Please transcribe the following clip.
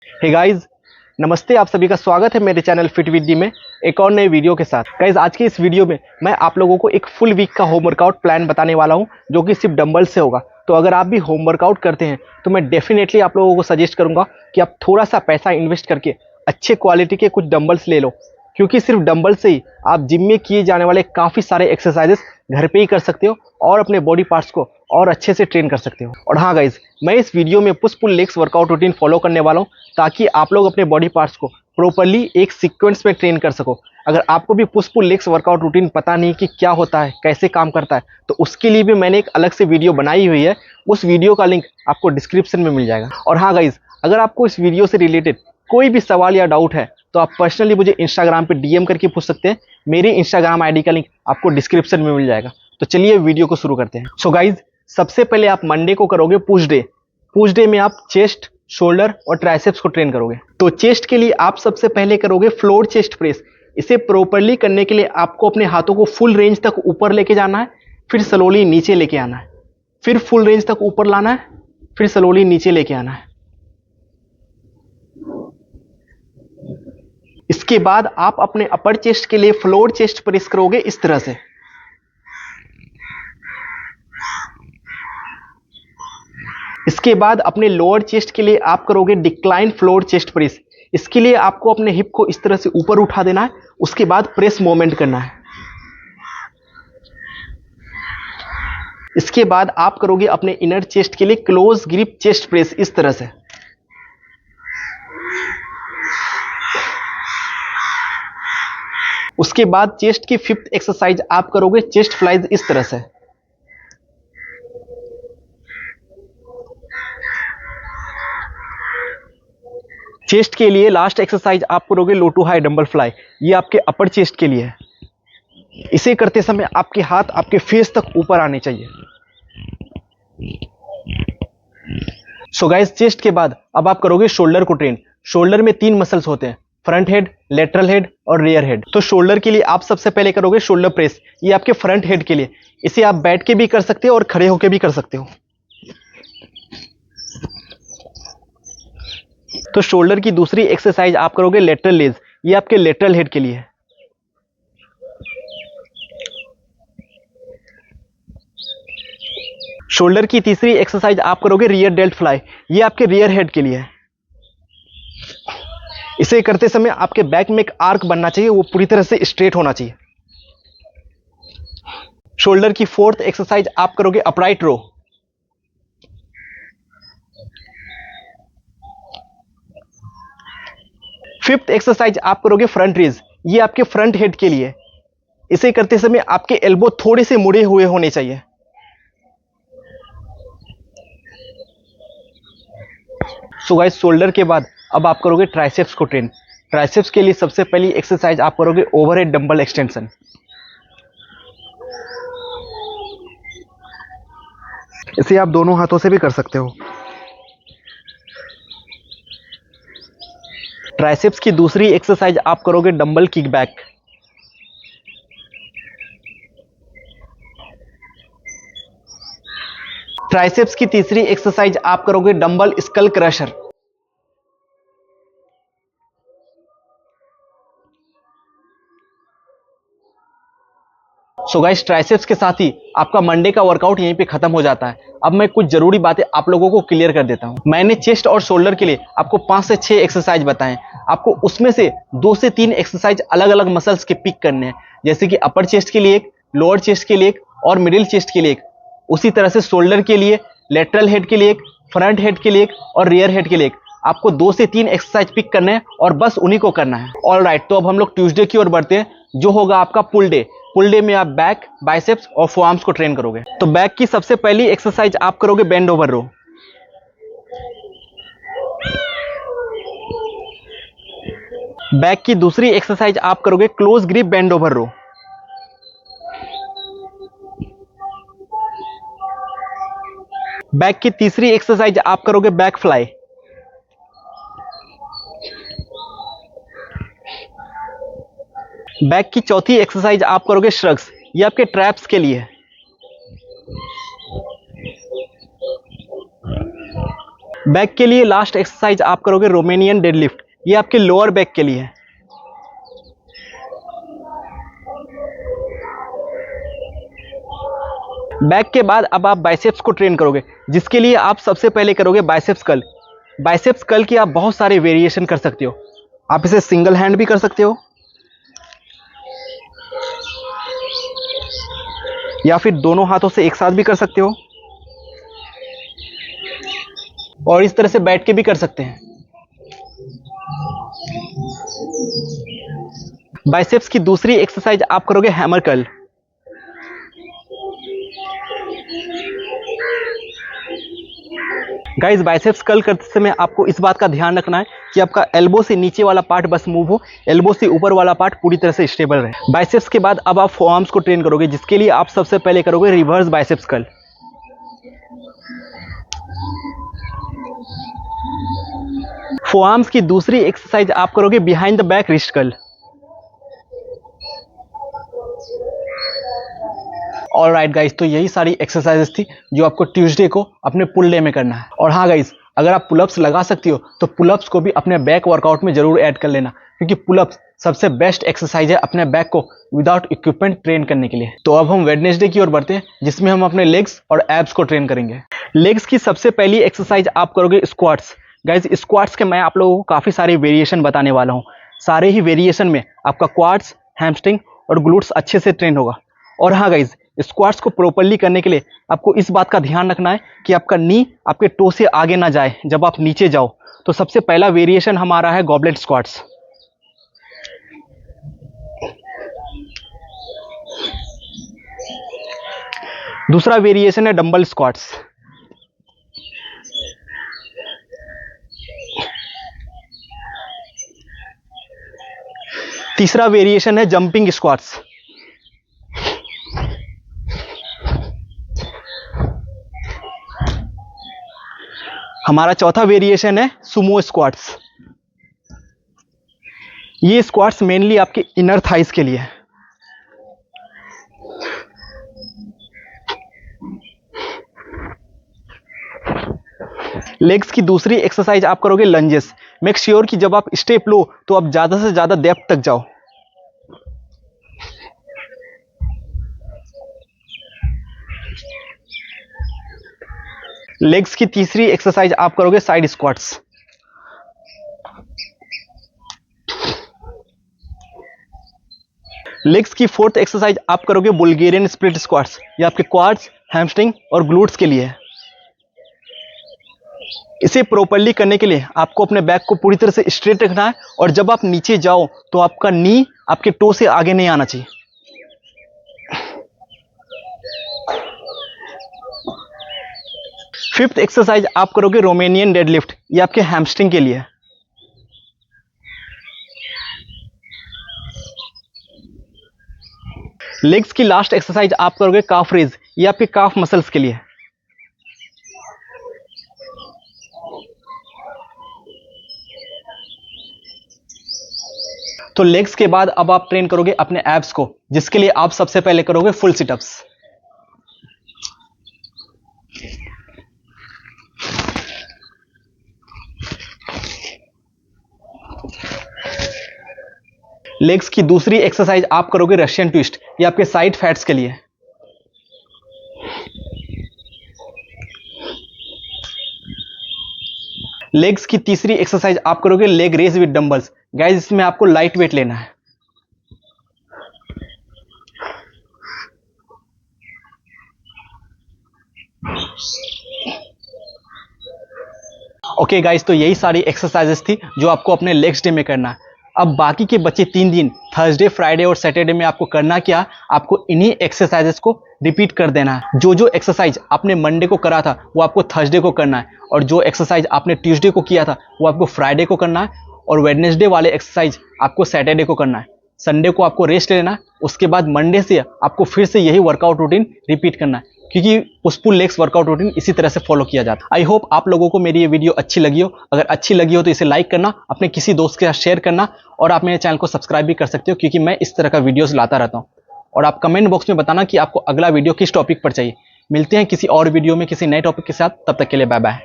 Hey guys, नमस्ते। आप सभी का स्वागत है मेरे चैनल फिट विद डी में एक और नए वीडियो के साथ। गाइस, आज की इस वीडियो में मैं आप लोगों को एक फुल वीक का होम वर्कआउट प्लान बताने वाला हूं, जो कि सिर्फ डंबल से होगा। तो अगर आप भी होम वर्कआउट करते हैं तो मैं डेफिनेटली आप लोगों को सजेस्ट करूंगा कि आप थोड़ा सा पैसा इन्वेस्ट करके अच्छे क्वालिटी के कुछ डंबल्स ले लो, क्योंकि सिर्फ डंबल से ही आप जिम में किए जाने वाले काफ़ी सारे एक्सरसाइजेस घर पे ही कर सकते हो और अपने बॉडी पार्ट्स को और अच्छे से ट्रेन कर सकते हो। और हाँ गाइज, मैं इस वीडियो में push pull legs workout routine follow करने वाला हूँ, ताकि आप लोग अपने बॉडी पार्ट्स को प्रॉपरली एक सीक्वेंस में ट्रेन कर सको। अगर आपको भी push pull legs workout routine पता नहीं कि क्या होता है, कैसे काम करता है, तो उसके लिए भी मैंने एक अलग से वीडियो बनाई हुई है। उस वीडियो का लिंक आपको डिस्क्रिप्शन में मिल जाएगा। और हाँ गाइज, अगर आपको इस वीडियो से रिलेटेड कोई भी सवाल या डाउट है तो आप पर्सनली मुझे इंस्टाग्राम पे डीएम करके पूछ सकते हैं। मेरी इंस्टाग्राम आईडी का लिंक आपको डिस्क्रिप्शन में मिल जाएगा। तो चलिए वीडियो को शुरू करते हैं। सो गाइज, सबसे पहले आप मंडे को करोगे पुश डे। पुश डे में आप चेस्ट, शोल्डर और ट्राइसेप्स को ट्रेन करोगे। तो चेस्ट के लिए आप सबसे पहले करोगे फ्लोर चेस्ट प्रेस। इसे प्रॉपरली करने के लिए आपको अपने हाथों को फुल रेंज तक ऊपर लेके जाना है, फिर स्लोली नीचे लेके आना है, फिर फुल रेंज तक ऊपर लाना है, फिर स्लोली नीचे लेके आना है। इसके बाद आप अपने अपर चेस्ट के लिए फ्लोर चेस्ट प्रेस करोगे इस तरह से। इसके बाद अपने लोअर चेस्ट के लिए आप करोगे डिक्लाइन फ्लोर चेस्ट प्रेस। इसके लिए आपको अपने हिप को इस तरह से ऊपर उठा देना है, उसके बाद प्रेस मूवमेंट करना है। इसके बाद आप करोगे अपने इनर चेस्ट के लिए क्लोज ग्रिप चेस्ट प्रेस इस तरह से। उसके बाद चेस्ट की फिफ्थ एक्सरसाइज आप करोगे चेस्ट फ्लाइज इस तरह से। चेस्ट के लिए लास्ट एक्सरसाइज आप करोगे लो टू हाई डंबल फ्लाई। ये आपके अपर चेस्ट के लिए है। इसे करते समय आपके हाथ आपके फेस तक ऊपर आने चाहिए। सो गाइस, चेस्ट के बाद अब आप करोगे शोल्डर को ट्रेन। शोल्डर में 3 मसल्स होते हैं, फ्रंट हेड, लेटरल हेड और रियर हेड। तो शोल्डर के लिए आप सबसे पहले करोगे शोल्डर प्रेस। ये आपके फ्रंट हेड के लिए। इसे आप बैठ के भी कर सकते हो और खड़े होकर भी कर सकते हो। तो शोल्डर की दूसरी एक्सरसाइज आप करोगे लेटरल लेज। ये आपके लेटरल हेड के लिए है। शोल्डर की तीसरी एक्सरसाइज आप करोगे रियर डेल्ट फ्लाई। ये आपके रियर हेड के लिए है। इसे करते समय आपके बैक में एक आर्क बनना चाहिए, वो पूरी तरह से स्ट्रेट होना चाहिए। शोल्डर की फोर्थ एक्सरसाइज आप करोगे अपराइट रो। फिफ्थ एक्सरसाइज आप करोगे फ्रंट रेज। ये आपके फ्रंट हेड के लिए। इसे करते समय आपके एल्बो थोड़े से मुड़े हुए होने चाहिए। सो गाइस, शोल्डर के बाद अब आप करोगे ट्राइसेप्स को ट्रेन। ट्राइसेप्स के लिए सबसे पहली एक्सरसाइज आप करोगे ओवरहेड डंबल एक्सटेंशन। इसे आप दोनों हाथों से भी कर सकते हो। ट्राइसेप्स की दूसरी एक्सरसाइज आप करोगे डंबल किक बैक। ट्राइसेप्स की तीसरी एक्सरसाइज आप करोगे dumbbell skull crusher. So guys, triceps के साथ ही आपका मंडे का वर्कआउट यहीं पे खत्म हो जाता है। अब मैं कुछ जरूरी बातें आप लोगों को क्लियर कर देता हूं। मैंने चेस्ट और शोल्डर के लिए आपको 5 से 6 एक्सरसाइज बताएं। आपको उसमें से 2 से 3 एक्सरसाइज अलग अलग मसल्स के पिक करने हैं, जैसे कि अपर चेस्ट के लिए एक, लोअर चेस्ट के लिए एक और मिडिल चेस्ट के लिए एक। उसी तरह से शोल्डर के लिए, लेटरल हेड के लिए एक, फ्रंट हेड के लिए एक और रियर हेड के लिए एक। आपको 2 से 3 एक्सरसाइज पिक करने हैं और बस उन्हीं को करना है। ऑलराइट, तो अब हम लोग ट्यूसडे की ओर बढ़ते हैं, जो होगा आपका पुल डे। पुल डे में आप बैक, बाइसेप्स और फोआर्म्स को ट्रेन करोगे। तो बैक की सबसे पहली एक्सरसाइज आप करोगे बेंड ओवर रो। बैक की दूसरी एक्सरसाइज आप करोगे क्लोज ग्रिप बेंड ओवर रो। बैक की तीसरी एक्सरसाइज आप करोगे बैक फ्लाई। बैक की चौथी एक्सरसाइज आप करोगे श्रग्स। ये आपके ट्रैप्स के लिए है। बैक के लिए लास्ट एक्सरसाइज आप करोगे रोमेनियन डेडलिफ्ट। ये आपके लोअर बैक के लिए है। बैक के बाद अब आप बाइसेप्स को ट्रेन करोगे, जिसके लिए आप सबसे पहले करोगे बाइसेप्स कर्ल। बाइसेप्स कर्ल की आप बहुत सारे वेरिएशन कर सकते हो। आप इसे सिंगल हैंड भी कर सकते हो या फिर दोनों हाथों से एक साथ भी कर सकते हो, और इस तरह से बैठ के भी कर सकते हैं। बाइसेप्स की दूसरी एक्सरसाइज आप करोगे hammer curl. Guys, biceps curl करते समय आपको इस बात का ध्यान रखना है कि आपका एल्बो से नीचे वाला पार्ट बस मूव हो, एल्बो से ऊपर वाला पार्ट पूरी तरह से स्टेबल रहे। बाइसेप्स के बाद अब आप फोआर्म्स को ट्रेन करोगे, जिसके लिए आप सबसे पहले करोगे रिवर्स बाइसेप्स कर्ल। फोआर्म्स की दूसरी एक्सरसाइज आप करोगे behind the back wrist curl. Alright guys, तो यही सारी एक्सरसाइजेस थी जो आपको ट्यूसडे को अपने पुल डे में करना है। और हाँ गाइस, अगर आप पुलअप्स लगा सकती हो तो पुलअप्स को भी अपने बैक वर्कआउट में जरूर ऐड कर लेना, क्योंकि पुलअप्स सबसे बेस्ट एक्सरसाइज है अपने बैक को विदाउट इक्विपमेंट ट्रेन करने के लिए। तो अब हम वेडनेसडे की ओर बढ़ते हैं, जिसमें हम अपने लेग्स और एब्स को ट्रेन करेंगे। लेग्स की सबसे पहली एक्सरसाइज आप करोगे स्क्वाट्स। गाइस, स्क्वाट्स के मैं आप लोगों को काफ़ी सारे वेरिएशन बताने वाला हूँ। सारे ही वेरिएशन में आपका क्वाड्स, हैमस्ट्रिंग और ग्लूट्स अच्छे से ट्रेन होगा। और हाँ गाइस, स्क्वाट्स को प्रॉपर्ली करने के लिए आपको इस बात का ध्यान रखना है कि आपका नी आपके टो से आगे ना जाए जब आप नीचे जाओ। तो सबसे पहला वेरिएशन हमारा है गॉबलेट स्क्वाट्स। दूसरा वेरिएशन है डंबल स्क्वाट्स। तीसरा वेरिएशन है जंपिंग स्क्वाट्स। हमारा चौथा वेरिएशन है सुमो स्क्वाट्स। ये स्क्वाट्स मेनली आपके इनर थाइस के लिए है। लेग्स की दूसरी एक्सरसाइज आप करोगे लंजेस। मेक श्योर कि जब आप स्टेप लो तो आप ज्यादा से ज्यादा डेप्थ तक जाओ। लेग्स की तीसरी एक्सरसाइज आप करोगे साइड स्क्वाट्स। लेग्स की फोर्थ एक्सरसाइज आप करोगे बुल्गेरियन स्प्लिट स्क्वाट्स। ये आपके क्वाड्स, हैमस्ट्रिंग और ग्लूट्स के लिए है। इसे प्रॉपर्ली करने के लिए आपको अपने बैक को पूरी तरह से स्ट्रेट रखना है, और जब आप नीचे जाओ तो आपका नी आपके टो से आगे नहीं आना चाहिए। फिफ्थ एक्सरसाइज आप करोगे रोमेनियन डेडलिफ्ट। ये आपके हैमस्ट्रिंग के लिए है। लेग्स की लास्ट एक्सरसाइज आप करोगे काफ रेज। ये आपके काफ मसल्स के लिए है। तो लेग्स के बाद अब आप ट्रेन करोगे अपने एब्स को, जिसके लिए आप सबसे पहले करोगे फुल सिटअप्स। लेग्स की दूसरी एक्सरसाइज आप करोगे रशियन ट्विस्ट। ये आपके साइड फैट्स के लिए। लेग्स की तीसरी एक्सरसाइज आप करोगे leg raise with dumbbells. Guys, इसमें आपको लाइट वेट लेना है। ओके गाइस, तो यही सारी एक्सरसाइजेस थी जो आपको अपने लेग्स डे में करना है। अब बाकी के बचे 3 दिन, थर्सडे, फ्राइडे और सैटरडे में आपको करना क्या, आपको इन्हीं एक्सरसाइजेस को रिपीट कर देना है। जो एक्सरसाइज आपने मंडे को करा था वो आपको थर्सडे को करना है, और जो एक्सरसाइज आपने ट्यूसडे को किया था वो आपको फ्राइडे को करना है, और वेडनेसडे वाले एक्सरसाइज आपको सैटरडे को करना है। संडे को आपको रेस्ट लेना है। उसके बाद मंडे से आपको फिर से यही वर्कआउट रूटीन रिपीट करना है, क्योंकि push pull legs workout routine इसी तरह से फॉलो किया जाता है। आई होप आप लोगों को मेरी ये वीडियो अच्छी लगी हो। अगर अच्छी लगी हो तो इसे लाइक करना, अपने किसी दोस्त के साथ शेयर करना, और आप मेरे चैनल को सब्सक्राइब भी कर सकते हो, क्योंकि मैं इस तरह का वीडियोस लाता रहता हूँ। और आप कमेंट बॉक्स में बताना कि आपको अगला वीडियो किस टॉपिक पर चाहिए। मिलते हैं किसी और वीडियो में किसी नए टॉपिक के साथ। तब तक के लिए बाय बाय।